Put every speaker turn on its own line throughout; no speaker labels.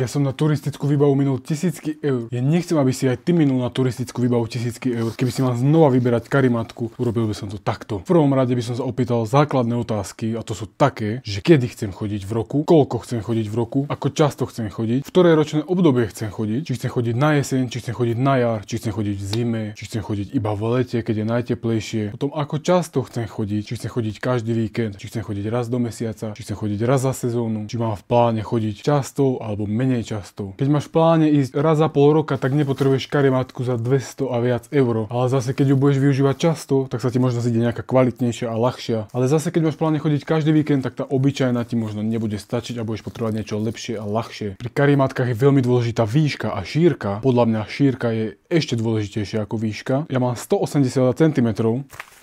Ja som na turistickú výbavu minul tisícky eur. Ja nechcem, aby si aj ty minul na turistickú výbavu tisícky eur. Keby si mal znova vyberať karimatku, urobil by som to takto. V prvom rade by som sa opýtal základné otázky, a to sú také, že kedy chcem chodiť v roku, koľko chcem chodiť v roku, ako často chcem chodiť, v ktoré ročné obdobie chcem chodiť, či chcem chodiť na jeseň, či chcem chodiť na jar, či chcem chodiť v zime, či chcem chodiť iba v lete, keď je najteplejšie. Potom ako často chcem chodiť, či chcem chodiť každý víkend, či chcem chodiť raz do mesiaca, či chcem chodiť raz za sezónu, či mám v pláne chodiť často alebo menej často. Keď máš v pláne ísť raz za pol roka, tak nepotrebuješ karimatku za 200 a viac eur. Ale zase keď ju budeš využívať často, tak sa ti možno zíde nejaká kvalitnejšia a ľahšia. Ale zase keď máš v pláne chodiť každý víkend, tak tá obyčajná ti možno nebude stačiť a budeš potrebovať niečo lepšie a ľahšie. Pri karimatkách je veľmi dôležitá výška a šírka. Podľa mňa šírka je ešte dôležitejšia ako výška. Ja mám 180 cm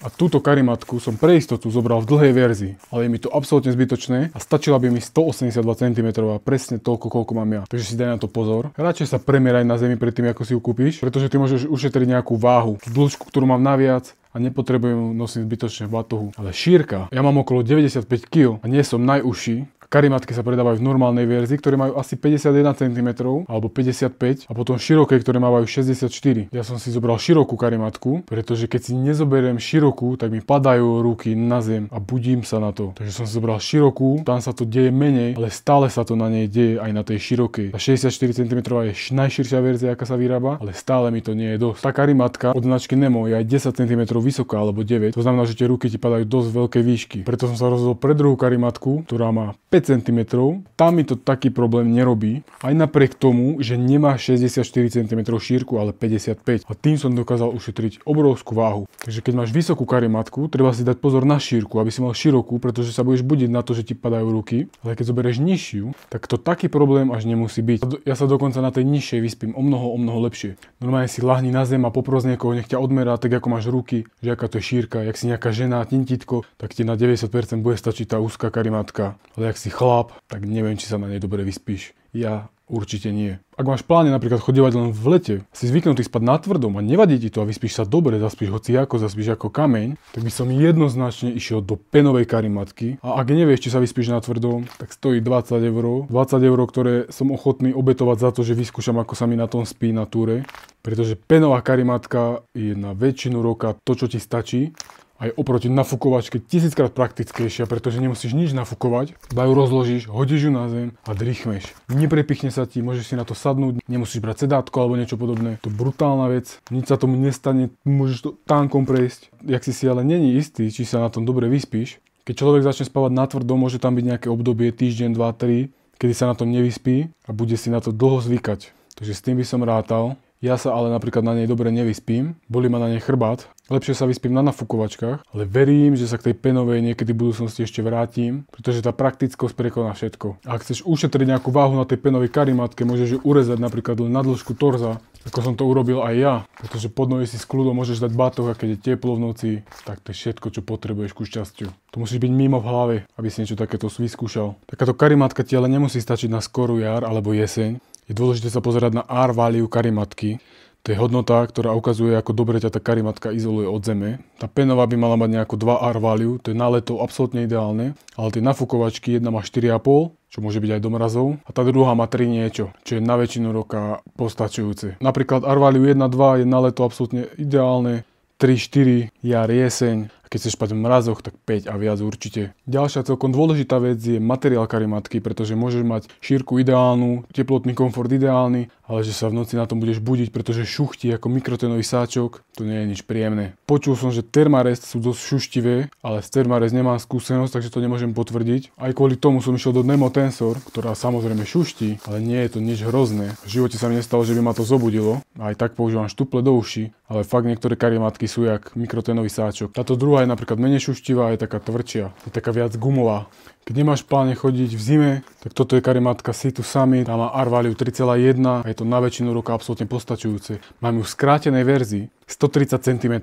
a túto karimatku som pre istotu zobral v dlhej verzii, ale je mi to absolútne zbytočné a stačila by mi 182 cm a presne toľko, koľko mám ja. Takže si daj na to pozor. Radšej sa premieraj na zemi predtým, ako si ju kúpiš, pretože ty môžeš ušetriť nejakú váhu, dĺžku, ktorú mám naviac a nepotrebujem nosiť zbytočne v batohu. Ale šírka, ja mám okolo 95 kg a nie som najúžší. Karimatky sa predávajú v normálnej verzii, ktoré majú asi 51 cm alebo 55 a potom široké, ktoré majú 64. Ja som si zobral širokú karimatku, pretože keď si nezoberiem širokú, tak mi padajú ruky na zem a budím sa na to. Takže som si zobral širokú, tam sa to deje menej, ale stále sa to na nej deje aj na tej širokej. Tá 64 cm je najširšia verzia, aká sa vyrába, ale stále mi to nie je dosť. Tá karimatka od značky Nemo je aj 10 cm vysoká alebo 9. To znamená, že tie ruky ti padajú dosť veľké výšky. Preto som sa rozhodol pre druhú karimatku, ktorá má 5 cm, tam mi to taký problém nerobí, aj napriek tomu, že nemá 64 cm šírku, ale 55. A tým som dokázal ušetriť obrovskú váhu. Takže keď máš vysokú karimatku, treba si dať pozor na šírku, aby si mal širokú, pretože sa budeš budiť na to, že ti padajú ruky. Ale keď zoberieš nižšiu, tak to taký problém až nemusí byť. Ja sa dokonca na tej nižšej vyspím o mnoho lepšie. Normálne si lahni na zem a popros niekoho, nech ťa odmerá, tak ako máš ruky, že aká to je šírka, jak si nejaká žena, tintitko, tak ti na 90% bude stačiť tá úzka karimatka. Ale ak si chlap, tak neviem, či sa na nej dobre vyspíš. Ja určite nie. Ak máš pláne napríklad chodívať len v lete, si zvyknutý spať na tvrdom a nevadí ti to a vyspíš sa dobre, zaspíš hociako, zaspíš ako kameň, tak by som jednoznačne išiel do penovej karimatky. A ak nevieš, či sa vyspíš na tvrdom, tak stojí 20 eur. 20 eur, ktoré som ochotný obetovať za to, že vyskúšam, ako sa mi na tom spí na túre. Pretože penová karimatka je na väčšinu roka to, čo ti stačí. Aj oproti nafukovačke 1000-krát praktickejšia, pretože nemusíš nič nafukovať. Iba ju rozložíš, hodíš ju na zem a drýchmeš. Neprepichne sa ti, môžeš si na to sadnúť, nemusíš brať sedátko alebo niečo podobné. To je brutálna vec, nič sa tomu nestane, môžeš to tánkom prejsť. Jak si ale není istý, či sa na tom dobre vyspíš. Keď človek začne spávať na tvrdo, môže tam byť nejaké obdobie, týždeň, 2, 3, kedy sa na tom nevyspí a bude si na to dlho zvykať. Takže s tým by som rátal. Ja sa ale napríklad na nej dobre nevyspím, bolí ma na nej chrbát. Lepšie sa vyspím na nafukovačkách, ale verím, že sa k tej penovej niekedy v budúcnosti ešte vrátim, pretože tá praktickosť prekoná všetko. A ak chceš ušetriť nejakú váhu na tej penovej karimatke, môžeš ju urezať napríklad len na dĺžku torza, ako som to urobil aj ja, pretože pod nohy si s kľudom môžeš dať batoh a keď je teplo v noci, tak to je všetko, čo potrebuješ ku šťastiu. To musíš byť mimo v hlave, aby si niečo takéto vyskúšal. Takáto karimatka ti ale nemusí stačiť na skorú jar alebo jeseň. Je dôležité sa pozerať na R-value karimatky. To je hodnota, ktorá ukazuje, ako dobre ťa tá karimatka izoluje od zeme. Tá penová by mala mať nejako 2 R-value, to je na leto absolútne ideálne, ale tie nafukovačky, jedna má 4,5, čo môže byť aj do mrazov, a tá druhá má 3 niečo, čo je na väčšinu roka postačujúce. Napríklad R-value 1,2 je na leto absolútne ideálne, 3, 4, jar, jeseň. Keď chceš spať v mrazoch, tak 5 a viac určite. Ďalšia celkom dôležitá vec je materiál karimatky, pretože môžeš mať šírku ideálnu, teplotný komfort ideálny, ale že sa v noci na tom budeš budiť, pretože šuchtí ako mikrotenový sáčok, to nie je nič príjemné. Počul som, že Thermarest sú dosť šuštivé, ale z Thermarest nemám skúsenosť, takže to nemôžem potvrdiť. Aj kvôli tomu som išiel do Nemo Tensor, ktorá samozrejme šuští, ale nie je to nič hrozné. V živote sa mi nestalo, že by ma to zobudilo. Aj tak používam štuple do uší, ale fakt niektoré karimatky sú jak mikrotenový sáčok. Táto druhá je napríklad menej šuštivá, je taká tvrdšia, je taká viac gumová. Keď nemáš v pláne chodiť v zime, tak toto je karimatka Sea2 Summit, tá má R-value 3,1 a je to na väčšinu roka absolútne postačujúce. Mám ju v skrátenej verzii 130 cm,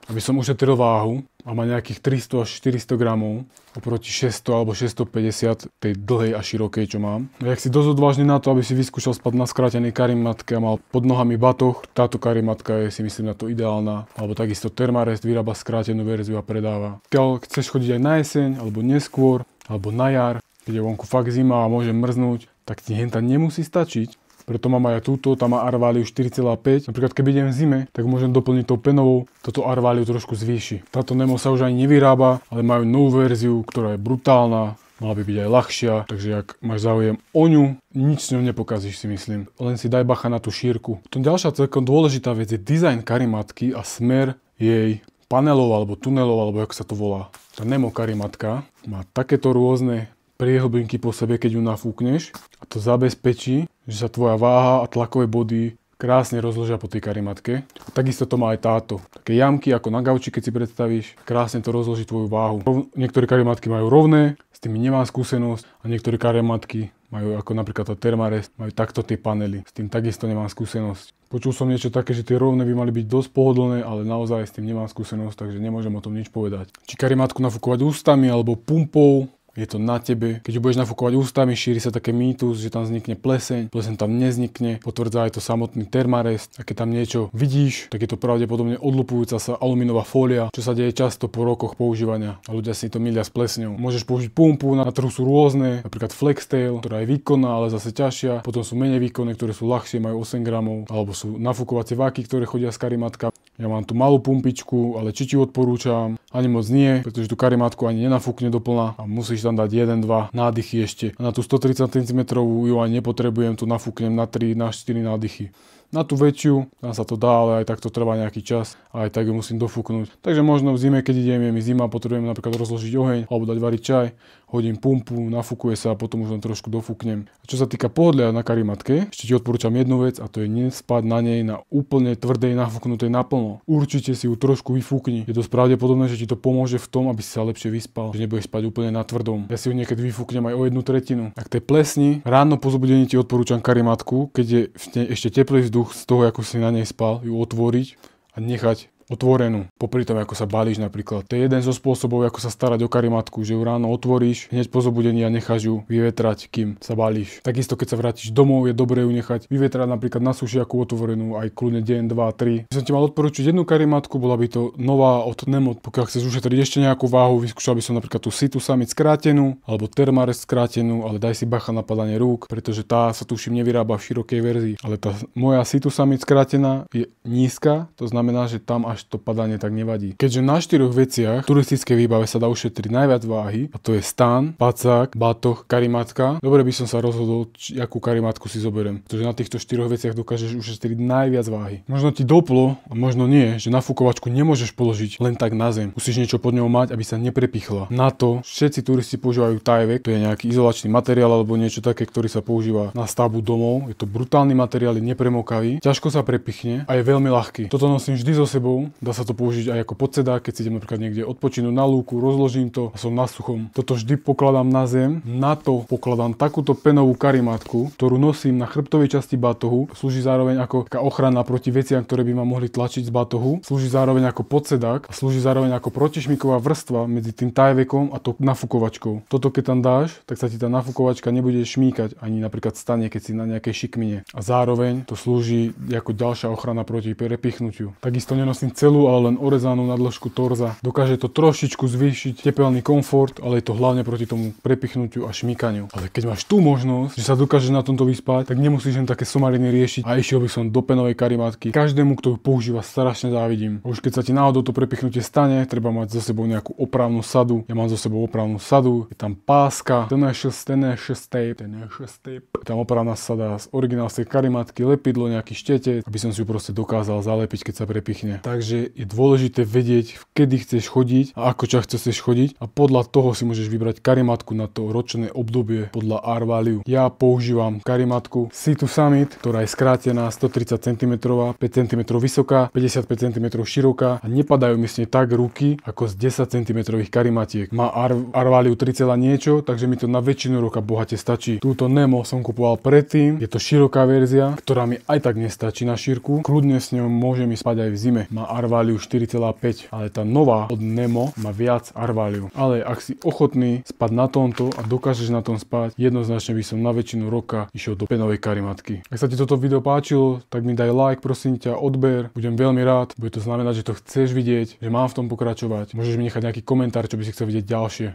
aby som ušetril váhu a má nejakých 300 až 400 gramov oproti 600 alebo 650 tej dlhej a širokej, čo mám. A ak si dosť odvážny na to, aby si vyskúšal spať na skrátenej karimatke a mal pod nohami batoh, táto karimatka je si myslím na to ideálna. Alebo takisto Thermarest vyrába skrátenú verziu a predáva. Keď chceš chodiť aj na jeseň alebo neskôr, alebo na jar, keď je vonku fakt zima a môže mrznúť, tak ti henta nemusí stačiť. Preto mám aj túto, tam má Arvaliu 4,5. Napríklad keď idem v zime, tak môžem doplniť tou penovou, toto Arvaliu trošku zvýši. Táto Nemo sa už ani nevyrába, ale majú novú verziu, ktorá je brutálna. Mala by byť aj ľahšia, takže ak máš záujem o ňu, nič s ňou nepokazíš, si myslím. Len si daj bacha na tú šírku. Potom ďalšia celkom dôležitá vec je dizajn karimatky a smer jej panelov alebo tunelov, alebo ako sa to volá. Tá Nemo karimatka má takéto rôzne priehlbinky po sebe, keď ju nafúkneš, a to zabezpečí, že sa tvoja váha a tlakové body krásne rozložia po tej karimatke. A takisto to má aj táto. Také jamky ako na gauči, keď si predstavíš, krásne to rozloží tvoju váhu. Niektoré karimatky majú rovné, s tými nemám skúsenosť, a niektoré karimatky majú, ako napríklad tá Thermarest, majú takto tie panely. S tým takisto nemám skúsenosť. Počul som niečo také, že tie rovné by mali byť dosť pohodlné, ale naozaj s tým nemám skúsenosť, takže nemôžem o tom nič povedať. Či karimatku nafúkovať ústami alebo pumpou, je to na tebe. Keď ju budeš nafúkovať ústami, šíri sa také mýtus, že tam vznikne pleseň. Pleseň tam neznikne, potvrdza aj to samotný Thermarest. A keď tam niečo vidíš, tak je to pravdepodobne odlupujúca sa alumínová fólia, čo sa deje často po rokoch používania. A ľudia si to milia s plesňou. Môžeš použiť pumpu, na trhu sú rôzne, napríklad Flextail, ktorá je výkonná, ale zase ťažšia. Potom sú menej výkonné, ktoré sú ľahšie, majú 8 gramov, alebo sú nafúkovacie váky, ktoré chodia s karimatka. Ja mám tu malú pumpičku, ale či ti odporúčam, ani moc nie, pretože tú karimatku ani nenafúkne doplna a musíš tam dať 1-2 nádychy ešte. A na tú 130 cm ju ani nepotrebujem, tu nafúknem na 3-4 nádychy. Na tú väčšiu, tam sa to dá, ale aj tak to trvá nejaký čas a aj tak ju musím dofúknuť. Takže možno v zime, keď idem, je mi zima, potrebujem napríklad rozložiť oheň alebo dať variť čaj, hodím pumpu, nafúkuje sa a potom už len trošku dofúknem. A čo sa týka pohodlia na karimatke, ešte ti odporúčam jednu vec, a to je nespať na nej na úplne tvrdej nafúknutej naplno. Určite si ju trošku vyfúkni. Je dosť pravdepodobné, že ti to pomôže v tom, aby si sa lepšie vyspal, že nebudeš spať úplne na tvrdom. Ja si ju niekedy vyfúknem aj o 1/3. Ak tej plesni, ráno po zobudení ti odporúčam karimatku, keď je ešte teplý vzduch z toho, ako si na nej spal, ju otvoriť a nechať otvorenú. Popri tom, ako sa balíš napríklad. To je jeden zo spôsobov, ako sa starať o karimatku, že ju ráno otvoríš, hneď po zobudení a necháš ju vyvetrať, kým sa balíš. Takisto, keď sa vrátiš domov, je dobré ju nechať vyvetrať napríklad na sušiaku otvorenú aj kľudne deň, 2, 3. By som ti mal odporúčiť jednu karimatku, bola by to nová od Nemo. Pokiaľ chceš ušetriť ešte nejakú váhu, vyskúšal by som napríklad tú Situ Summit skrátenú alebo Thermarest skrátenú, ale daj si bacha na padanie rúk, pretože tá sa tuším nevyrába v širokej verzii. Ale tá moja Situ Summit skrátená je nízka, to znamená, že tam až to padanie tak nevadí. Keďže na 4 veciach turistické výbave sa dá ušetriť najviac váhy, a to je stan, pacák, batoh, karimatka, dobre by som sa rozhodol, akú karimatku si zoberiem. Pretože na týchto 4 veciach dokážeš ušetriť najviac váhy. Možno ti doplo, a možno nie, že nafúkovačku nemôžeš položiť len tak na zem. Musíš niečo pod ňou mať, aby sa neprepichla. Na to všetci turisti používajú Tyvek, to je nejaký izolačný materiál alebo niečo také, ktorý sa používa na stavbu domov. Je to brutálny materiál, je nepremokavý, ťažko sa prepichne a je veľmi ľahký. Toto nosím vždy so sebou. Dá sa to použiť aj ako podsedák, keď si idem napríklad niekde odpočinúť na lúku, rozložím to a som na suchom. Toto vždy pokladám na zem, na to pokladám takúto penovú karimatku, ktorú nosím na chrbtovej časti batohu. Slúži zároveň ako taká ochrana proti veciam, ktoré by ma mohli tlačiť z batohu. Slúži zároveň ako podsedák a slúži zároveň ako protišmiková vrstva medzi tým Tyvekom a tou nafúkovačkou. Toto keď tam dáš, tak sa ti tá nafúkovačka nebude šmíkať ani napríklad stane, keď si na nejakej šikmine. A zároveň to slúži ako ďalšia ochrana proti prepichnutiu. Takisto nenosím celú, ale len orezanú na dĺžku torza. Dokáže to trošičku zvýšiť tepelný komfort, ale je to hlavne proti tomu prepichnutiu a šmíkaniu. Ale keď máš tú možnosť, že sa dokážeš na tomto vyspať, tak nemusíš len také somariny riešiť a išiel by som do penovej karimatky. Každému, kto ju používa, strašne závidím. Už keď sa ti náhodou to prepichnutie stane, treba mať so sebou nejakú opravnú sadu. Ja mám so sebou opravnú sadu, je tam páska, ten6 tape. Je tam opravná sada z originálnej karimatky, lepidlo, nejaký štetec, aby som si ju proste dokázal zalepiť, keď sa prepichne. Takže je dôležité vedieť, kedy chceš chodiť a ako často chceš chodiť a podľa toho si môžeš vybrať karimatku na to ročné obdobie podľa R-value. Ja používam karimatku Situ Summit, ktorá je skrátená 130 cm, 5 cm vysoká, 55 cm široká a nepadajú mi s nej tak ruky ako z 10 cm karimatiek. Má R-value 3, niečo, takže mi to na väčšinu roka bohate stačí. Túto Nemo som kupoval predtým, je to široká verzia, ktorá mi aj tak nestačí na šírku. Kľudne s ňou môžem ísť spať aj v zime. Má R-value 4,5, ale tá nová od Nemo má viac R-value. Ale ak si ochotný spať na tomto a dokážeš na tom spať, jednoznačne by som na väčšinu roka išiel do penovej karimatky. Ak sa ti toto video páčilo, tak mi daj like, prosím ťa, odber, budem veľmi rád, bude to znamenať, že to chceš vidieť, že mám v tom pokračovať. Môžeš mi nechať nejaký komentár, čo by si chcel vidieť ďalšie.